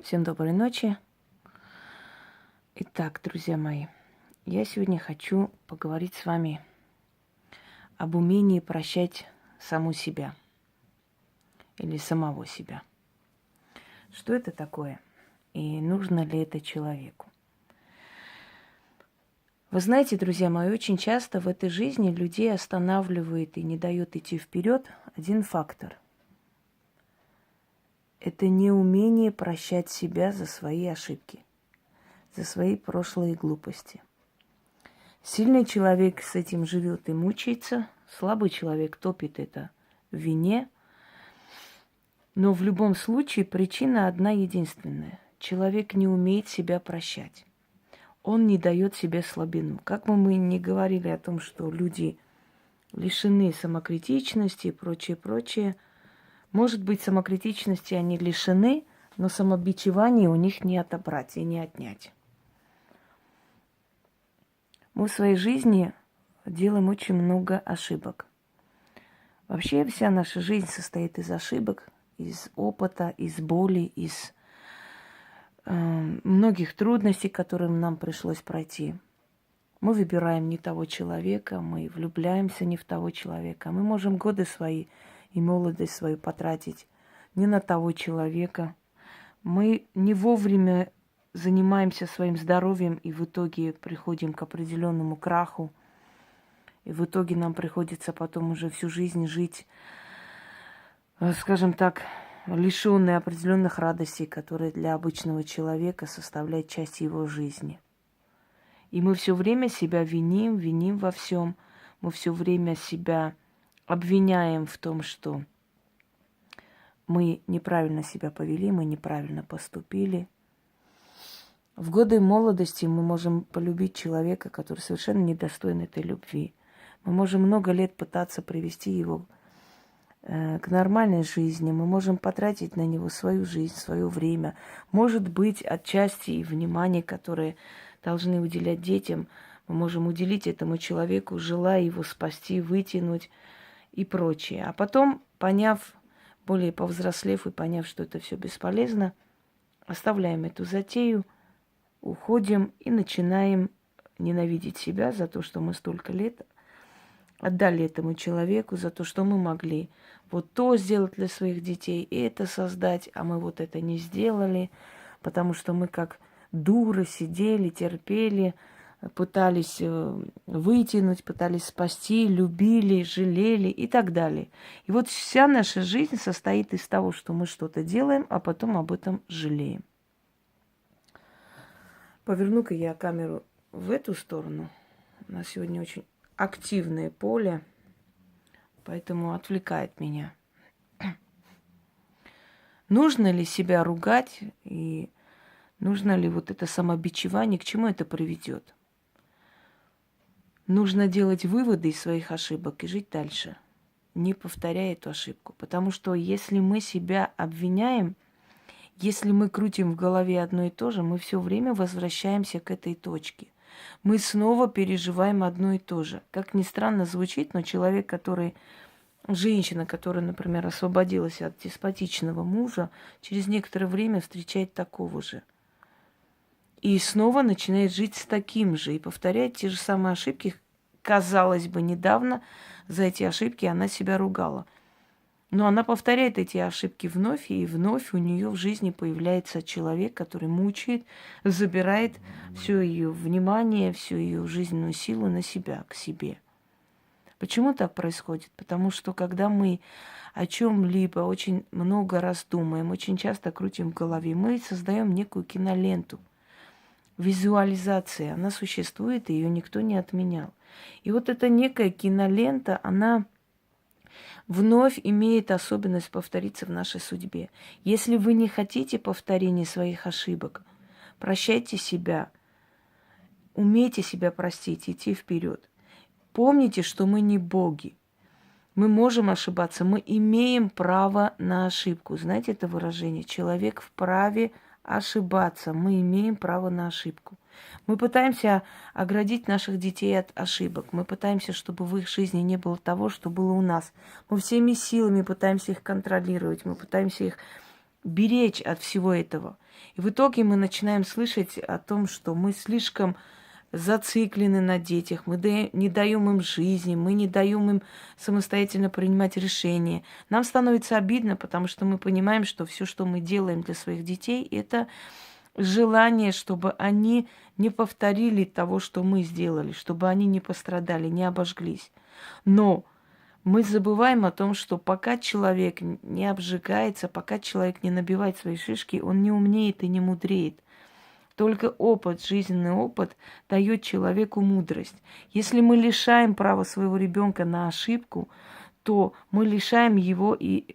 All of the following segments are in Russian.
Всем доброй ночи. Итак, друзья мои, я сегодня хочу поговорить с вами об умении прощать саму себя или самого себя. Что это такое и нужно ли это человеку? Вы знаете, друзья мои, очень часто в этой жизни людей останавливает и не дает идти вперед один фактор. Это неумение прощать себя за свои ошибки, за свои прошлые глупости. Сильный человек с этим живет и мучается, слабый человек топит это в вине. Но в любом случае причина одна единственная. Человек не умеет себя прощать. Он не дает себе слабину. Как бы мы ни говорили о том, что люди лишены самокритичности и прочее, прочее, может быть, самокритичности они лишены, но самобичевание у них не отобрать и не отнять. Мы в своей жизни делаем очень много ошибок. Вообще вся наша жизнь состоит из ошибок, из опыта, из боли, из многих трудностей, которым нам пришлось пройти. Мы выбираем не того человека, мы влюбляемся не в того человека. Мы можем годы свои и молодость свою потратить не на того человека. Мы не вовремя занимаемся своим здоровьем и в итоге приходим к определенному краху. И в итоге нам приходится потом уже всю жизнь жить, скажем так, лишённые определенных радостей, которые для обычного человека составляют часть его жизни. И мы все время себя виним во всем. Мы все время себя обвиняем в том, что мы неправильно себя повели, мы неправильно поступили. В годы молодости мы можем полюбить человека, который совершенно недостоин этой любви. Мы можем много лет пытаться привести его к нормальной жизни. Мы можем потратить на него свою жизнь, свое время. Может быть, отчасти и внимание, которое должны уделять детям, мы можем уделить этому человеку, желая его спасти, вытянуть и прочее. А потом, поняв, более повзрослев и поняв, что это все бесполезно, оставляем эту затею, уходим и начинаем ненавидеть себя за то, что мы столько лет отдали этому человеку, за то, что мы могли вот то сделать для своих детей, и это создать, а мы вот это не сделали, потому что мы как дуры сидели, терпели, пытались вытянуть, пытались спасти, любили, жалели и так далее. И вот вся наша жизнь состоит из того, что мы что-то делаем, а потом об этом жалеем. Поверну-ка я камеру в эту сторону. У нас сегодня очень активное поле, поэтому отвлекает меня. Нужно ли себя ругать и нужно ли вот это самобичевание, к чему это приведет? Нужно делать выводы из своих ошибок и жить дальше, не повторяя эту ошибку. Потому что если мы себя обвиняем, если мы крутим в голове одно и то же, мы все время возвращаемся к этой точке. Мы снова переживаем одно и то же. Как ни странно звучит, но человек, женщина, которая, например, освободилась от деспотичного мужа, через некоторое время встречает такого же. И снова начинает жить с таким же и повторяет те же самые ошибки. Казалось бы, недавно за эти ошибки она себя ругала. Но она повторяет эти ошибки вновь, и вновь у нее в жизни появляется человек, который мучает, забирает все ее внимание, всю ее жизненную силу на себя, к себе. Почему так происходит? Потому что когда мы о чем-либо очень много раз думаем, очень часто крутим в голове, мы создаем некую киноленту. Визуализация, она существует, и ее никто не отменял. И вот эта некая кинолента, она вновь имеет особенность повториться в нашей судьбе. Если вы не хотите повторения своих ошибок, прощайте себя, умейте себя простить, идти вперед. Помните, что мы не боги. Мы можем ошибаться, мы имеем право на ошибку. Знаете это выражение? Человек вправе ошибаться. Мы имеем право на ошибку. Мы пытаемся оградить наших детей от ошибок. Мы пытаемся, чтобы в их жизни не было того, что было у нас. Мы всеми силами пытаемся их контролировать. Мы пытаемся их беречь от всего этого. И в итоге мы начинаем слышать о том, что мы слишком зациклены на детях, мы не даем им жизни, мы не даем им самостоятельно принимать решения. Нам становится обидно, потому что мы понимаем, что все, что мы делаем для своих детей, это желание, чтобы они не повторили того, что мы сделали, чтобы они не пострадали, не обожглись. Но мы забываем о том, что пока человек не обжигается, пока человек не набивает свои шишки, он не умнеет и не мудреет. Только опыт, жизненный опыт дает человеку мудрость. Если мы лишаем права своего ребенка на ошибку, то мы лишаем его и,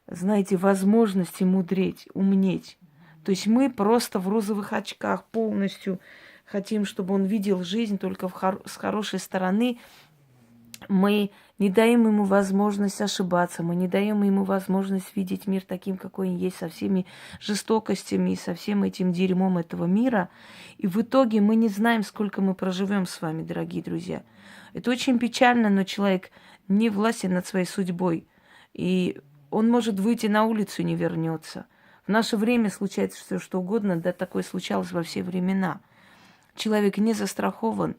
знаете, возможности мудреть, умнеть. То есть мы просто в розовых очках полностью хотим, чтобы он видел жизнь только с хорошей стороны. Мы не даем ему возможность ошибаться, мы не даем ему возможность видеть мир таким, какой он есть, со всеми жестокостями и со всем этим дерьмом этого мира. И в итоге мы не знаем, сколько мы проживем с вами, дорогие друзья. Это очень печально, но человек не властен над своей судьбой. И он может выйти на улицу и не вернется. В наше время случается все, что угодно, да такое случалось во все времена. Человек не застрахован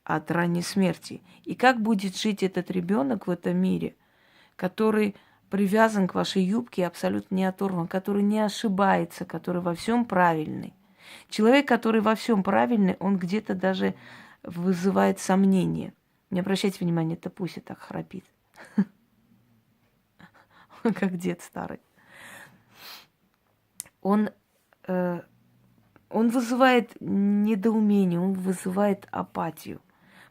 от ранней смерти. И как будет жить этот ребенок в этом мире, который привязан к вашей юбке, абсолютно не оторван, который не ошибается, который во всем правильный. Человек, который во всем правильный, он где-то даже вызывает сомнения. Не обращайте внимания, это Пуся так храпит. Как дед старый. Он вызывает недоумение, он вызывает апатию.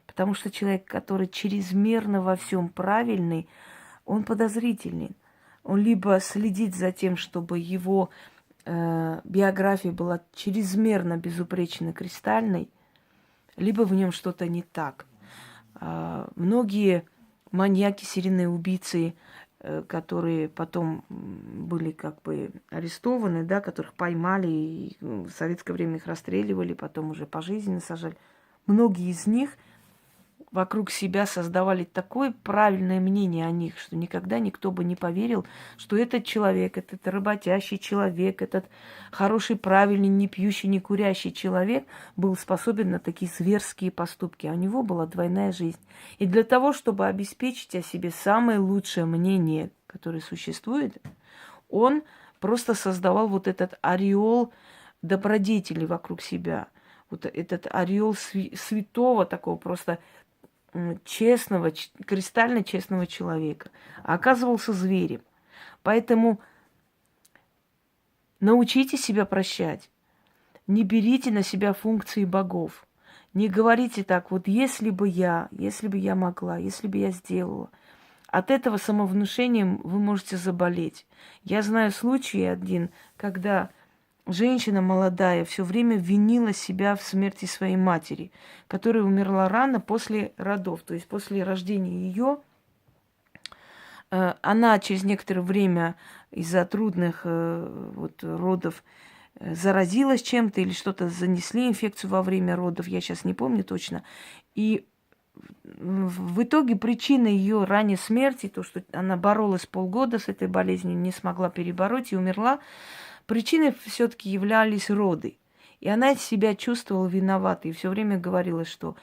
Потому что человек, который чрезмерно во всем правильный, он подозрительный. Он либо следит за тем, чтобы его биография была чрезмерно безупречно кристальной, либо в нем что-то не так. Многие маньяки, серийные убийцы, которые потом были как бы арестованы, да, которых поймали, и в советское время их расстреливали, потом уже пожизненно сажали. Многие из них вокруг себя создавали такое правильное мнение о них, что никогда никто бы не поверил, что этот человек, этот работящий человек, этот хороший, правильный, не пьющий, не курящий человек был способен на такие зверские поступки. А у него была двойная жизнь. И для того, чтобы обеспечить о себе самое лучшее мнение, которое существует, он просто создавал вот этот ореол добродетелей вокруг себя. Вот этот ореол святого такого просто честного, кристально честного человека, а оказывался зверем. Поэтому научите себя прощать. Не берите на себя функции богов. Не говорите так, вот если бы я могла, если бы я сделала. От этого самовнушением вы можете заболеть. Я знаю случай один, когда женщина молодая все время винила себя в смерти своей матери, которая умерла рано после родов, то есть после рождения ее. Она через некоторое время из-за трудных родов заразилась чем-то или что-то занесли, инфекцию во время родов, я сейчас не помню точно. И в итоге причина ее ранней смерти, то, что она боролась полгода с этой болезнью, не смогла перебороть и умерла, причиной все-таки являлись роды. И она себя чувствовала виноватой. И все время говорила, что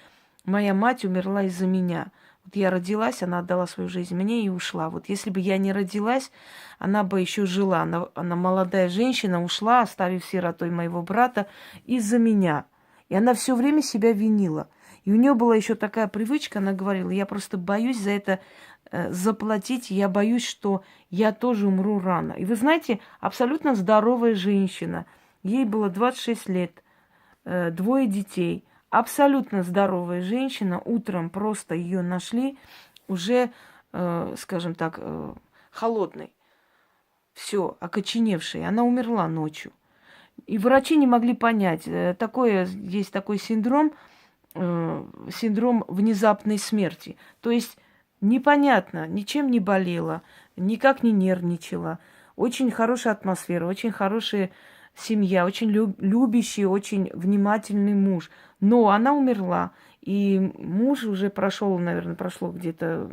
моя мать умерла из-за меня. Вот я родилась, она отдала свою жизнь мне и ушла. Вот если бы я не родилась, она бы еще жила. Она молодая женщина, ушла, оставив сиротой моего брата из-за меня. И она все время себя винила. И у нее была еще такая привычка, она говорила, я просто боюсь за это заплатить, я боюсь, что я тоже умру рано. И вы знаете, абсолютно здоровая женщина, ей было 26 лет, 2 детей, абсолютно здоровая женщина, утром просто ее нашли уже, скажем так, холодной, все, окоченевшей, она умерла ночью. И врачи не могли понять, есть такой синдром внезапной смерти. То есть непонятно, ничем не болела, никак не нервничала. Очень хорошая атмосфера, очень хорошая семья, очень любящий, очень внимательный муж. Но она умерла. И муж уже прошло где-то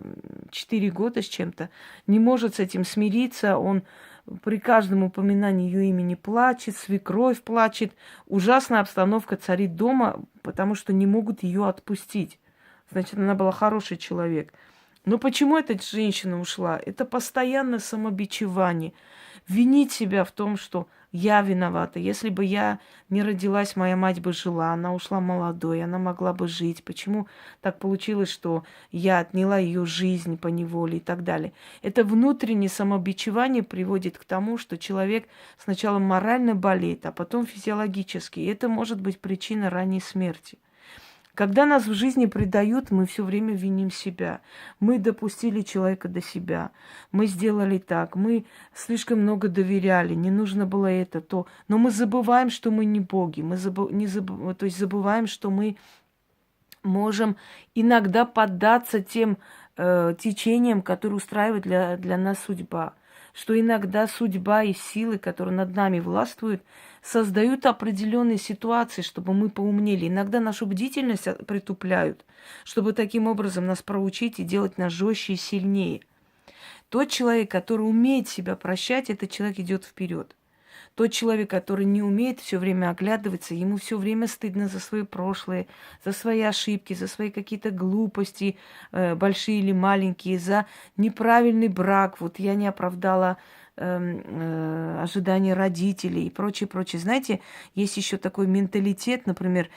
4 года с чем-то. Не может с этим смириться. Он при каждом упоминании ее имени плачет, свекровь плачет. Ужасная обстановка царит дома, потому что не могут ее отпустить. Значит, она была хороший человек. Но почему эта женщина ушла? Это постоянное самобичевание. Винить себя в том, что я виновата. Если бы я не родилась, моя мать бы жила. Она ушла молодой, она могла бы жить. Почему так получилось, что я отняла ее жизнь по неволе и так далее? Это внутреннее самобичевание приводит к тому, что человек сначала морально болеет, а потом физиологически. И это может быть причина ранней смерти. Когда нас в жизни предают, мы все время виним себя. Мы допустили человека до себя. Мы сделали так. Мы слишком много доверяли. Не нужно было это, то. Но мы забываем, что мы не боги. То есть забываем, что мы можем иногда поддаться тем течениям, которые устраивает для нас судьба. Что иногда судьба и силы, которые над нами властвуют, создают определенные ситуации, чтобы мы поумнели. Иногда нашу бдительность притупляют, чтобы таким образом нас проучить и делать нас жестче и сильнее. Тот человек, который умеет себя прощать, этот человек идет вперед. Тот человек, который не умеет все время оглядываться, ему все время стыдно за свои прошлые, за свои ошибки, за свои какие-то глупости, большие или маленькие, за неправильный брак. Вот я не оправдала ожидания родителей и прочее, прочее. Знаете, есть еще такой менталитет, например,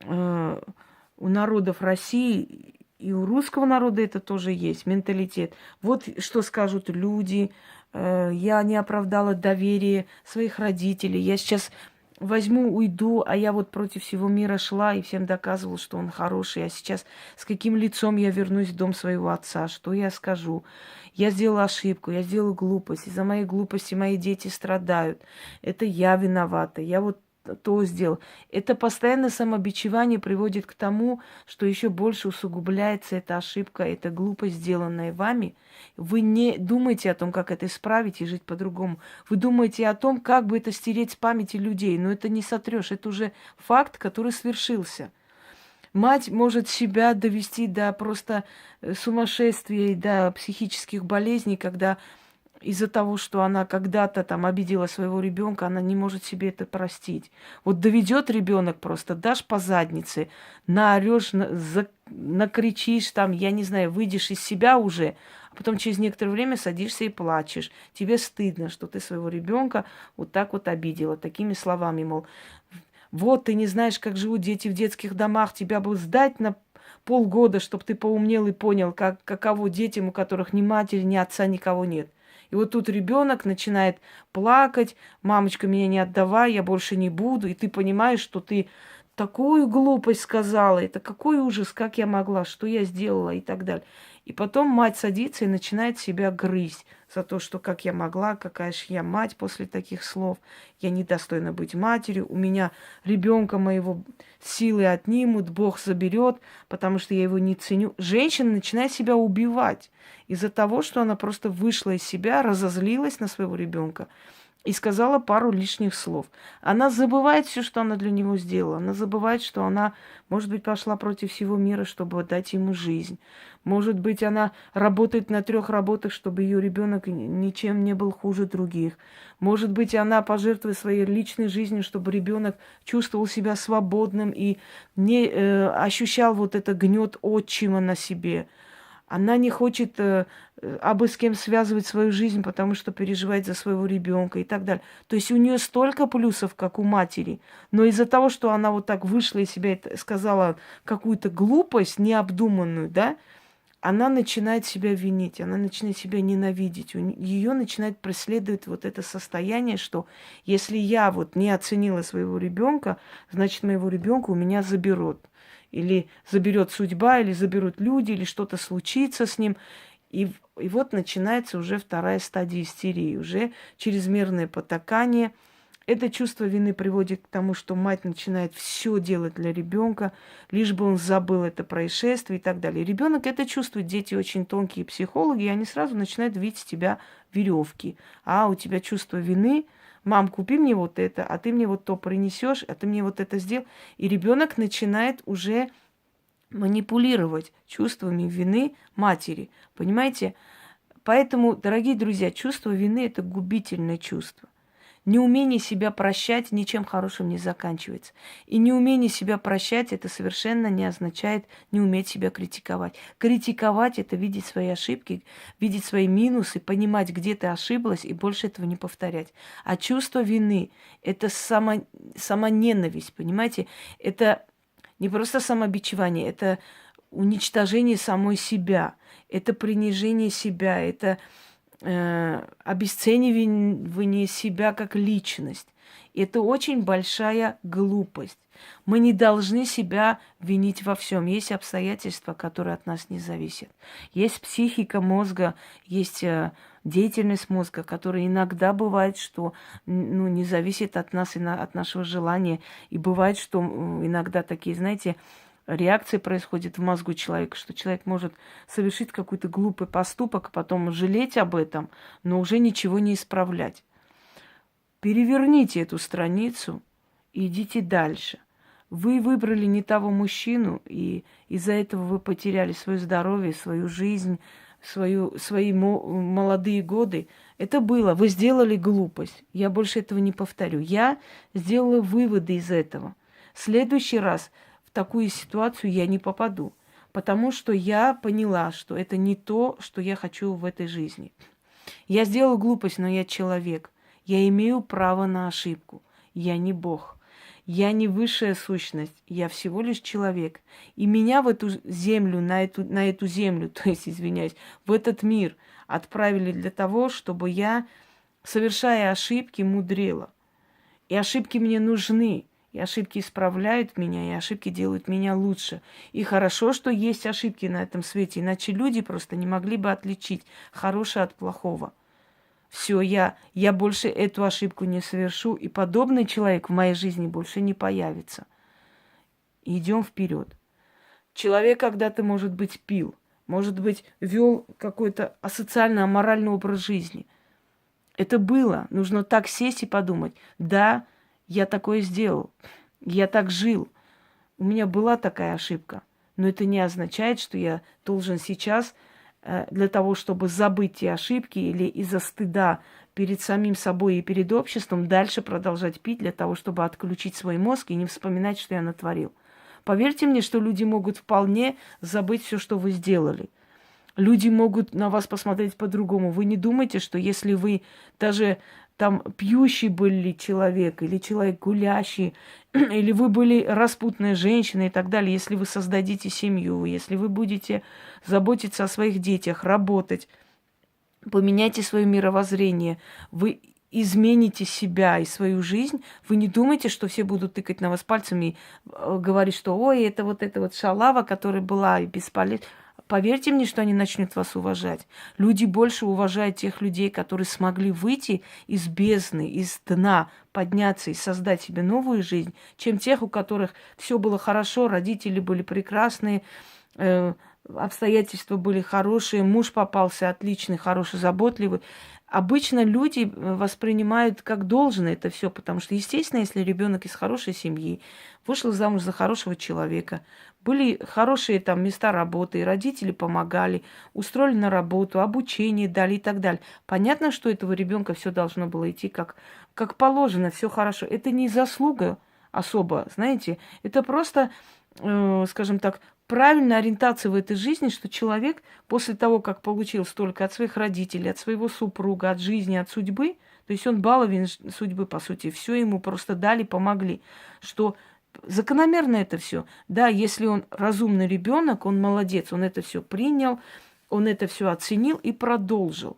у народов России и у русского народа это тоже есть менталитет. Вот что скажут люди. Я не оправдала доверие своих родителей. Я сейчас возьму, уйду, а я вот против всего мира шла и всем доказывала, что он хороший. А сейчас с каким лицом я вернусь в дом своего отца? Что я скажу? Я сделала ошибку, я сделала глупость. Из-за моей глупости мои дети страдают. Это я виновата. Я вот то сделал. Это постоянное самобичевание приводит к тому, что еще больше усугубляется эта ошибка, эта глупость, сделанная вами. Вы не думаете о том, как это исправить и жить по-другому. Вы думаете о том, как бы это стереть с памяти людей. Но это не сотрешь. Это уже факт, который свершился. Мать может себя довести до просто сумасшествия и до психических болезней, когда из-за того, что она когда-то там обидела своего ребенка, она не может себе это простить. Вот доведет ребенок просто, дашь по заднице, наорешь, накричишь там, я не знаю, выйдешь из себя уже, а потом через некоторое время садишься и плачешь. Тебе стыдно, что ты своего ребенка вот так вот обидела, такими словами, мол, вот ты не знаешь, как живут дети в детских домах, тебя бы сдать на полгода, чтобы ты поумнел и понял, каково детям, у которых ни матери, ни отца, никого нет. И вот тут ребенок начинает плакать, мамочка, меня не отдавай, я больше не буду. И ты понимаешь, что ты такую глупость сказала, это какой ужас, как я могла, что я сделала и так далее. И потом мать садится и начинает себя грызть за то, что как я могла, какая же я мать после таких слов, я недостойна быть матерью, у меня ребенка моего силы отнимут, Бог заберет, потому что я его не ценю. Женщина начинает себя убивать из-за того, что она просто вышла из себя, разозлилась на своего ребенка и сказала пару лишних слов. Она забывает все, что она для него сделала. Она забывает, что она, может быть, пошла против всего мира, чтобы дать ему жизнь. Может быть, она работает на 3 работах, чтобы ее ребенок ничем не был хуже других. Может быть, она пожертвует своей личной жизнью, чтобы ребенок чувствовал себя свободным и не ощущал вот это гнет отчима на себе. Она не хочет абы с кем связывать свою жизнь, потому что переживает за своего ребенка и так далее. То есть у нее столько плюсов, как у матери. Но из-за того, что она вот так вышла из себя и сказала какую-то глупость необдуманную, да, она начинает себя винить, она начинает себя ненавидеть. Ее начинает преследовать вот это состояние, что если я вот не оценила своего ребенка, значит, моего ребенка у меня заберут. Или заберет судьба, или заберут люди, или что-то случится с ним. И вот начинается уже 2-я стадия истерии, уже чрезмерное потакание. Это чувство вины приводит к тому, что мать начинает все делать для ребенка, лишь бы он забыл это происшествие и так далее. Ребенок это чувствует, дети очень тонкие психологи, и они сразу начинают видеть с тебя веревки. А у тебя чувство вины, мам, купи мне вот это, а ты мне вот то принесешь, а ты мне вот это сделал. И ребенок начинает уже манипулировать чувствами вины матери. Понимаете? Поэтому, дорогие друзья, чувство вины – это губительное чувство. Неумение себя прощать ничем хорошим не заканчивается. И неумение себя прощать – это совершенно не означает не уметь себя критиковать. Критиковать – это видеть свои ошибки, видеть свои минусы, понимать, где ты ошиблась, и больше этого не повторять. А чувство вины – это самоненависть, понимаете? Это не просто самобичевание, это уничтожение самой себя, это принижение себя, это обесценивание себя как личность. Это очень большая глупость. Мы не должны себя винить во всем. Есть обстоятельства, которые от нас не зависят. Есть психика мозга, есть деятельность мозга, которая иногда бывает, что не зависит от нас и от нашего желания. И бывает, что иногда такие, знаете, реакция происходит в мозгу человека, что человек может совершить какой-то глупый поступок, а потом жалеть об этом, но уже ничего не исправлять. Переверните эту страницу и идите дальше. Вы выбрали не того мужчину, и из-за этого вы потеряли свое здоровье, свою жизнь, свои молодые годы. Это было. Вы сделали глупость. Я больше этого не повторю. Я сделала выводы из этого. В следующий раз в такую ситуацию я не попаду, потому что я поняла, что это не то, что я хочу в этой жизни. Я сделала глупость, но я человек. Я имею право на ошибку. Я не Бог. Я не высшая сущность. Я всего лишь человек. И меня в эту землю, на эту землю, то есть, извиняюсь, в этот мир отправили для того, чтобы я, совершая ошибки, мудрела. И ошибки мне нужны. И ошибки исправляют меня, и ошибки делают меня лучше. И хорошо, что есть ошибки на этом свете, иначе люди просто не могли бы отличить хорошее от плохого. Все, я больше эту ошибку не совершу, и подобный человек в моей жизни больше не появится. Идем вперед. Человек когда-то, может быть, пил, может быть, вел какой-то асоциальный, аморальный образ жизни. Это было. Нужно так сесть и подумать. Да, я такое сделал. Я так жил. У меня была такая ошибка. Но это не означает, что я должен сейчас для того, чтобы забыть те ошибки или из-за стыда перед самим собой и перед обществом дальше продолжать пить для того, чтобы отключить свой мозг и не вспоминать, что я натворил. Поверьте мне, что люди могут вполне забыть все, что вы сделали. Люди могут на вас посмотреть по-другому. Вы не думайте, что если вы даже там пьющий были человек, или человек гулящий, или вы были распутная женщина и так далее, если вы создадите семью, если вы будете заботиться о своих детях, работать, поменяйте свое мировоззрение, вы измените себя и свою жизнь, вы не думайте, что все будут тыкать на вас пальцами и говорить, что ой, это вот шалава, которая была и бесполезна. Поверьте мне, что они начнут вас уважать. Люди больше уважают тех людей, которые смогли выйти из бездны, из дна, подняться и создать себе новую жизнь, чем тех, у которых все было хорошо, родители были прекрасные, обстоятельства были хорошие, муж попался отличный, хороший, заботливый. Обычно люди воспринимают как должное это все, потому что, естественно, если ребенок из хорошей семьи, вышел замуж за хорошего человека, были хорошие там места работы, и родители помогали, устроили на работу, обучение дали и так далее. Понятно, что этого ребенка все должно было идти как положено, все хорошо. Это не заслуга особо, знаете, это просто, скажем так, правильная ориентация в этой жизни, что человек после того, как получил столько от своих родителей, от своего супруга, от жизни, от судьбы, то есть он баловин судьбы, по сути, все ему просто дали, помогли, что закономерно это все. Да, если он разумный ребенок, он молодец, он это все принял, он это все оценил и продолжил.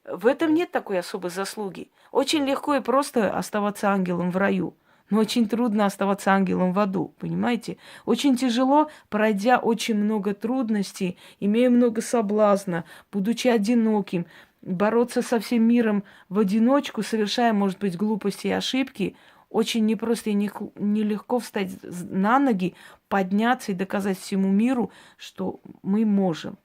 В этом нет такой особой заслуги. Очень легко и просто оставаться ангелом в раю. Но очень трудно оставаться ангелом в аду, понимаете? Очень тяжело, пройдя очень много трудностей, имея много соблазна, будучи одиноким, бороться со всем миром в одиночку, совершая, может быть, глупости и ошибки, очень непросто и нелегко встать на ноги, подняться и доказать всему миру, что мы можем.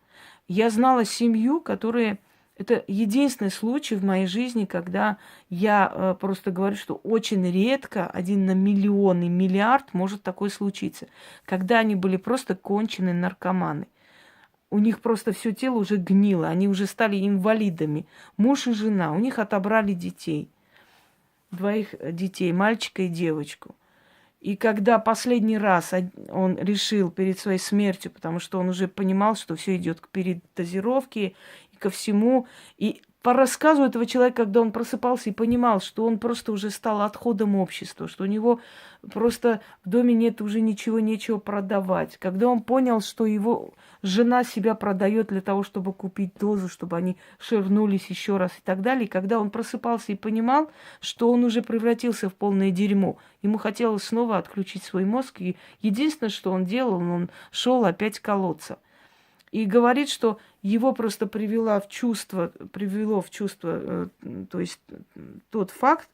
Я знала семью, которая... Это единственный случай в моей жизни, когда я просто говорю, что очень редко, 1 на миллион и миллиард может такое случиться. Когда они были просто конченые наркоманы. у них просто все тело уже гнило, они уже стали инвалидами. Муж и жена, у них отобрали детей. 2 детей, мальчика и девочку. И когда последний раз он решил перед своей смертью, потому что он уже понимал, что все идет к передозировке и ко всему, и по рассказу этого человека, когда он просыпался и понимал, что он просто уже стал отходом общества, что у него просто в доме нет уже ничего, нечего продавать, когда он понял, что его жена себя продает для того, чтобы купить дозу, чтобы они ширнулись еще раз и так далее, и когда он просыпался и понимал, что он уже превратился в полное дерьмо, ему хотелось снова отключить свой мозг, и единственное, что он делал, он шел опять колоться. И говорит, что его просто привело в чувство, то есть тот факт,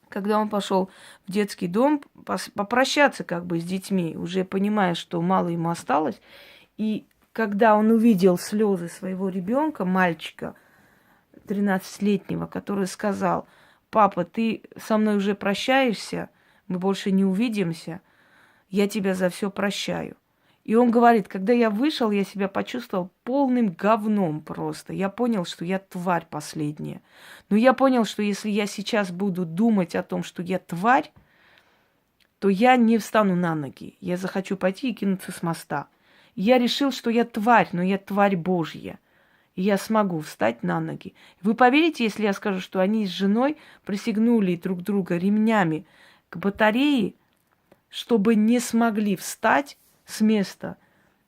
когда он пошел в детский дом попрощаться как бы с детьми, уже понимая, что мало ему осталось. И когда он увидел слезы своего ребенка, мальчика 13-летнего, который сказал: папа, ты со мной уже прощаешься, мы больше не увидимся, я тебя за все прощаю. И он говорит, когда я вышел, я себя почувствовал полным говном просто. Я понял, что я тварь последняя. Но я понял, что если я сейчас буду думать о том, что я тварь, то я не встану на ноги. Я захочу пойти и кинуться с моста. И я решил, что я тварь, но я тварь Божья. И я смогу встать на ноги. Вы поверите, если я скажу, что они с женой пристегнули друг друга ремнями к батарее, чтобы не смогли встать с места.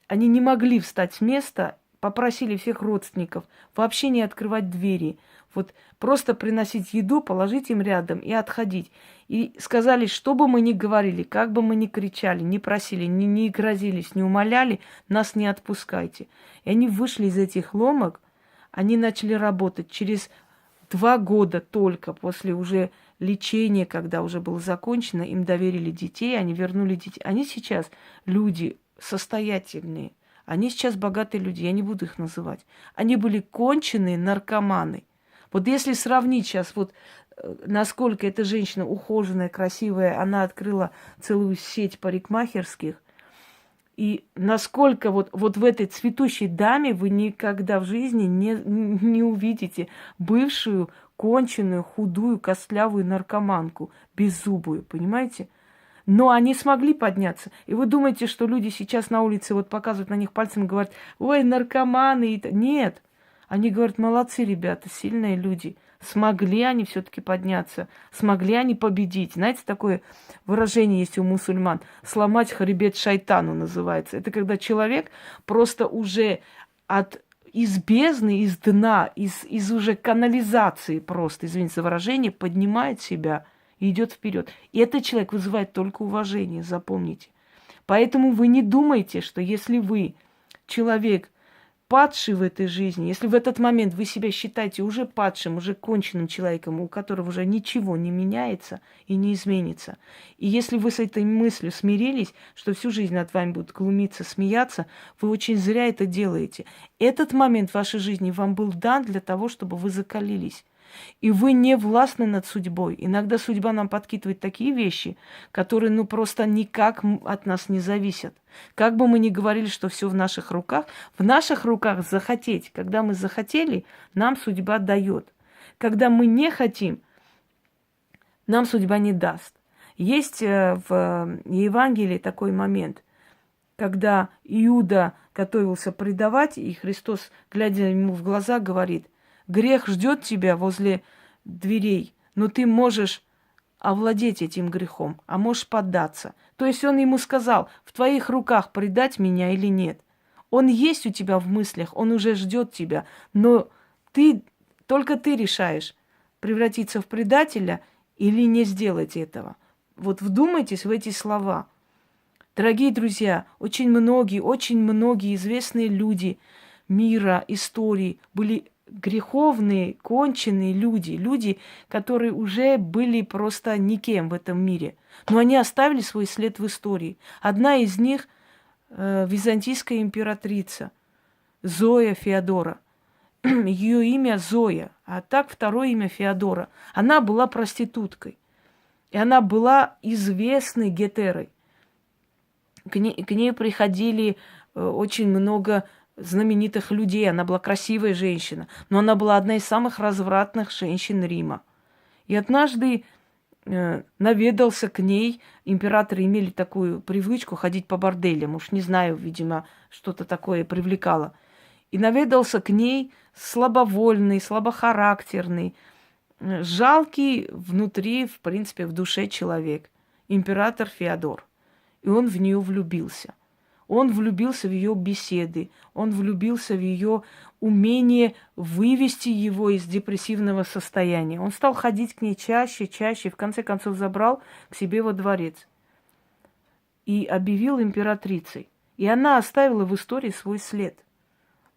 Они не могли встать с места, попросили всех родственников вообще не открывать двери. Вот просто приносить еду, положить им рядом и отходить. И сказали, что бы мы ни говорили, как бы мы ни кричали, ни просили, ни грозились, не умоляли, нас не отпускайте. И они вышли из этих ломок, они начали работать. Через 2 года только после уже лечения, когда уже было закончено, им доверили детей, они вернули детей. Они сейчас люди состоятельные, они сейчас богатые люди, я не буду их называть. Они были конченые наркоманы. Вот если сравнить сейчас, вот насколько эта женщина ухоженная, красивая, она открыла целую сеть парикмахерских, и насколько вот в этой цветущей даме вы никогда в жизни не увидите бывшую, конченую, худую, костлявую наркоманку, беззубую, понимаете? Но они смогли подняться. И вы думаете, что люди сейчас на улице вот показывают на них пальцем и говорят: ой, наркоманы. Нет. Они говорят: молодцы, ребята, сильные люди. Смогли они все-таки подняться, смогли они победить. Знаете, такое выражение есть у мусульман: сломать хребет шайтану называется. Это когда человек просто уже из бездны, из дна, из уже канализации просто, извините за выражение, поднимает себя и идет вперед. И этот человек вызывает только уважение, запомните. Поэтому вы не думайте, что если вы человек, падший в этой жизни, если в этот момент вы себя считаете уже падшим, уже конченным человеком, у которого уже ничего не меняется и не изменится, и если вы с этой мыслью смирились, что всю жизнь над вами будут глумиться, смеяться, вы очень зря это делаете. Этот момент в вашей жизни вам был дан для того, чтобы вы закалились. И вы не властны над судьбой. Иногда судьба нам подкидывает такие вещи, которые просто никак от нас не зависят. Как бы мы ни говорили, что все в наших руках захотеть. Когда мы захотели, нам судьба дает. Когда мы не хотим, нам судьба не даст. Есть в Евангелии такой момент, когда Иуда готовился предавать, и Христос, глядя ему в глаза, говорит: грех ждет тебя возле дверей, но ты можешь овладеть этим грехом, а можешь поддаться. То есть он ему сказал: в твоих руках предать меня или нет. Он есть у тебя в мыслях, он уже ждет тебя, но только ты решаешь, превратиться в предателя или не сделать этого. Вот вдумайтесь в эти слова. Дорогие друзья, очень многие известные люди мира, истории были греховные, конченые люди, которые уже были просто никем в этом мире. Но они оставили свой след в истории. Одна из них византийская императрица Зоя Феодора. Ее имя Зоя, а так второе имя Феодора. Она была проституткой. И она была известной гетерой. К ней приходили очень много знаменитых людей. Она была красивая женщина, но она была одна из самых развратных женщин Рима. И однажды наведался к ней. Императоры имели такую привычку ходить по борделям. Уж не знаю, видимо, что-то такое привлекало. И наведался к ней слабовольный, слабохарактерный, жалкий внутри, в принципе, в душе человек. Император Феодор. И он в нее влюбился. Он влюбился в ее беседы, он влюбился в ее умение вывести его из депрессивного состояния. Он стал ходить к ней чаще, чаще, и в конце концов забрал к себе во дворец и объявил императрицей. И она оставила в истории свой след.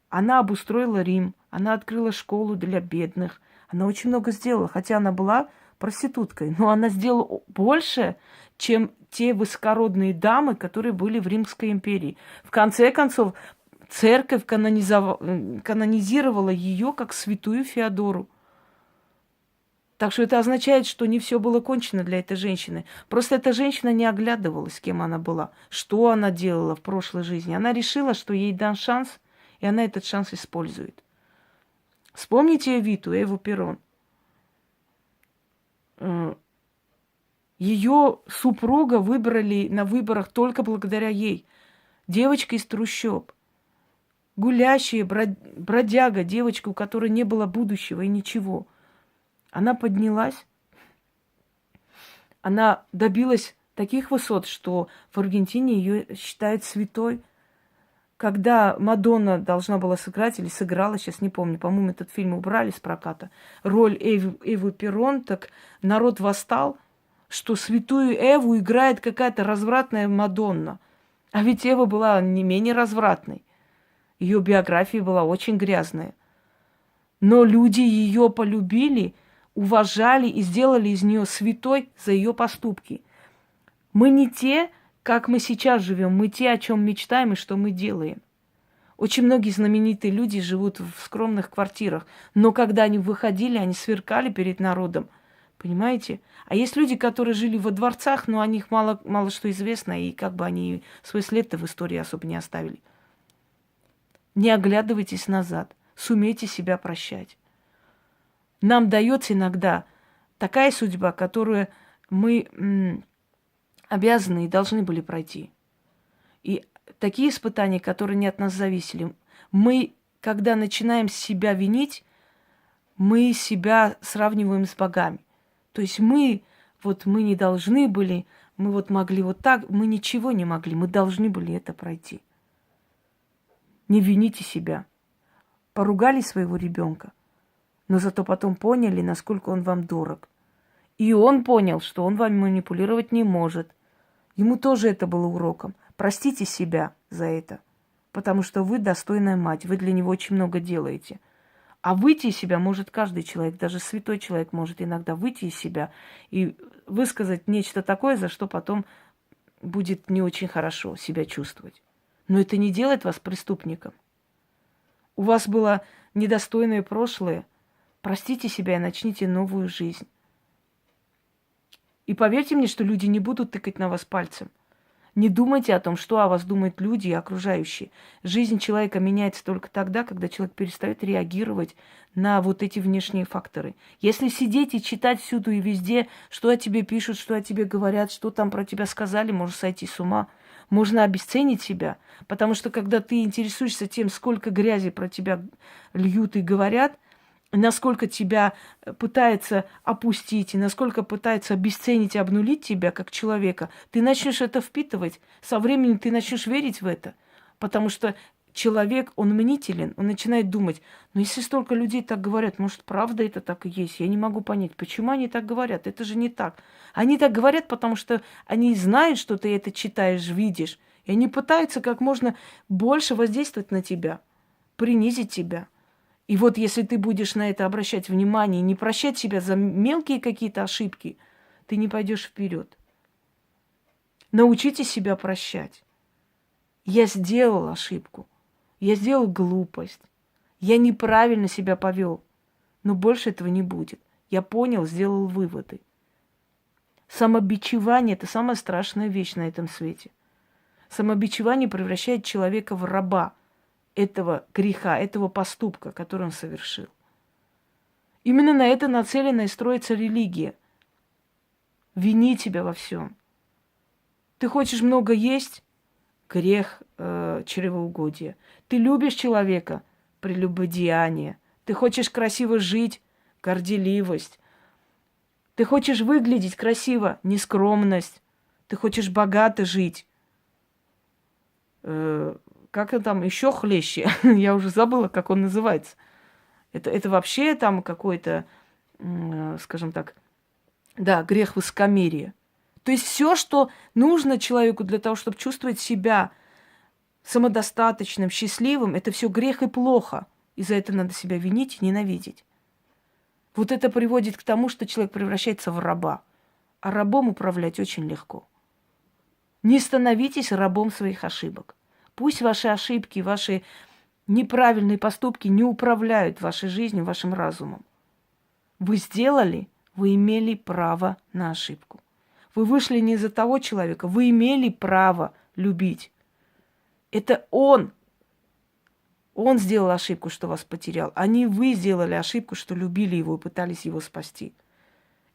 Она обустроила Рим, она открыла школу для бедных, она очень много сделала, хотя она была проституткой, но она сделала больше, чем те высокородные дамы, которые были в Римской империи. В конце концов, церковь канонизировала ее как святую Феодору. Так что это означает, что не все было кончено для этой женщины. Просто эта женщина не оглядывалась, кем она была, что она делала в прошлой жизни. Она решила, что ей дан шанс, и она этот шанс использует. Вспомните Эвиту, Эву Перрон. Ее супруга выбрали на выборах только благодаря ей. Девочка из трущоб. Гулящая, бродяга, девочка, у которой не было будущего и ничего. Она поднялась. Она добилась таких высот, что в Аргентине ее считают святой. Когда Мадонна должна была сыграть, или сыграла, сейчас не помню, по-моему, этот фильм убрали с проката, роль Эвы Перрон, так народ восстал, что святую Эву играет какая-то развратная Мадонна. А ведь Эва была не менее развратной. Ее биография была очень грязная. Но люди ее полюбили, уважали и сделали из нее святой за ее поступки. Мы не те, как мы сейчас живем, мы те, о чем мечтаем и что мы делаем. Очень многие знаменитые люди живут в скромных квартирах, но когда они выходили, они сверкали перед народом. Понимаете? А есть люди, которые жили во дворцах, но о них мало что известно, и как бы они свой след-то в истории особо не оставили. Не оглядывайтесь назад, сумейте себя прощать. Нам дается иногда такая судьба, которую мы обязаны и должны были пройти. И такие испытания, которые не от нас зависели. Мы, когда начинаем себя винить, мы себя сравниваем с богами. То есть мы не должны были, мы вот могли вот так, мы ничего не могли, мы должны были это пройти. Не вините себя. Поругали своего ребенка, но зато потом поняли, насколько он вам дорог. И он понял, что он вами манипулировать не может. Ему тоже это было уроком. Простите себя за это, потому что вы достойная мать, вы для него очень много делаете. А выйти из себя может каждый человек, даже святой человек может иногда выйти из себя и высказать нечто такое, за что потом будет не очень хорошо себя чувствовать. Но это не делает вас преступником. У вас было недостойное прошлое. Простите себя и начните новую жизнь. И поверьте мне, что люди не будут тыкать на вас пальцем. Не думайте о том, что о вас думают люди и окружающие. Жизнь человека меняется только тогда, когда человек перестает реагировать на вот эти внешние факторы. Если сидеть и читать всюду и везде, что о тебе пишут, что о тебе говорят, что там про тебя сказали, можно сойти с ума. Можно обесценить себя, потому что когда ты интересуешься тем, сколько грязи про тебя льют и говорят, насколько тебя пытается опустить, и насколько пытается обесценить и обнулить тебя как человека, ты начнешь это впитывать. Со временем ты начнешь верить в это. Потому что человек, он мнителен, он начинает думать, ну если столько людей так говорят, может, правда это так и есть? Я не могу понять, почему они так говорят? Это же не так. Они так говорят, потому что они знают, что ты это читаешь, видишь, и они пытаются как можно больше воздействовать на тебя, принизить тебя. И вот если ты будешь на это обращать внимание и не прощать себя за мелкие какие-то ошибки, ты не пойдешь вперед. Научите себя прощать. Я сделал ошибку. Я сделал глупость. Я неправильно себя повел. Но больше этого не будет. Я понял, сделал выводы. Самобичевание – это самая страшная вещь на этом свете. Самобичевание превращает человека в раба. этого греха, этого поступка, который он совершил. Именно на это нацелена и строится религия. Вини тебя во всем. Ты хочешь много есть? Грех чревоугодия. Ты любишь человека? Прелюбодеяние. Ты хочешь красиво жить? Горделивость. Ты хочешь выглядеть красиво? Нескромность. Ты хочешь богато жить? Как это там еще хлеще? Я уже забыла, как он называется. Это вообще там какой-то, скажем так, да, грех высокомерия. То есть все, что нужно человеку для того, чтобы чувствовать себя самодостаточным, счастливым, это все грех и плохо. И за это надо себя винить и ненавидеть. Вот это приводит к тому, что человек превращается в раба. А рабом управлять очень легко. Не становитесь рабом своих ошибок. Пусть ваши ошибки, ваши неправильные поступки не управляют вашей жизнью, вашим разумом. Вы сделали, вы имели право на ошибку. Вы вышли не из-за того человека, вы имели право любить. Это он сделал ошибку, что вас потерял, а не вы сделали ошибку, что любили его и пытались его спасти.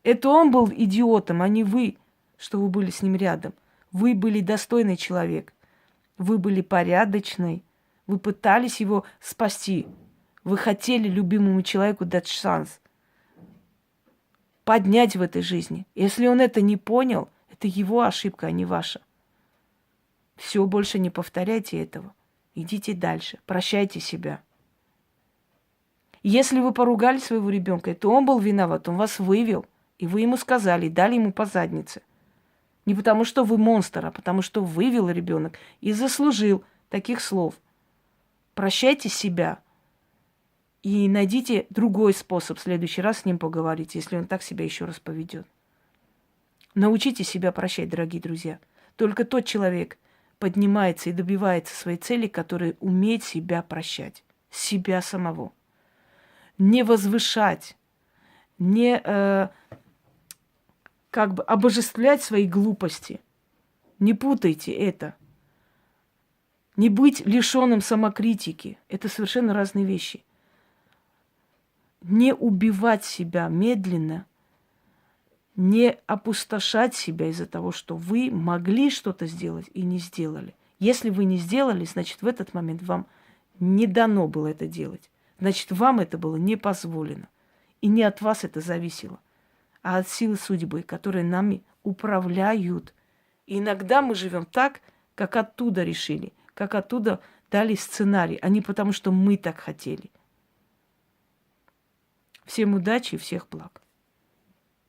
Это он был идиотом, а не вы, что вы были с ним рядом. Вы были достойный человек. Вы были порядочный. Вы пытались его спасти. Вы хотели любимому человеку дать шанс. Поднять в этой жизни. Если он это не понял, это его ошибка, а не ваша. Все, больше не повторяйте этого. Идите дальше. Прощайте себя. Если вы поругали своего ребенка, то он был виноват, он вас вывел. И вы ему сказали, дали ему по заднице. Не потому, что вы монстр, а потому, что вывел ребенок и заслужил таких слов. Прощайте себя и найдите другой способ в следующий раз с ним поговорить, если он так себя еще раз поведет. Научите себя прощать, дорогие друзья. Только тот человек поднимается и добивается своей цели, который умеет себя прощать. Себя самого. Не возвышать, не обожествлять свои глупости. Не путайте это. Не быть лишенным самокритики. Это совершенно разные вещи. Не убивать себя медленно, не опустошать себя из-за того, что вы могли что-то сделать и не сделали. Если вы не сделали, значит, в этот момент вам не дано было это делать. Значит, вам это было не позволено. И не от вас это зависело, а от силы судьбы, которые нами управляют. И иногда мы живем так, как оттуда решили, как оттуда дали сценарий, а не потому, что мы так хотели. Всем удачи и всех благ.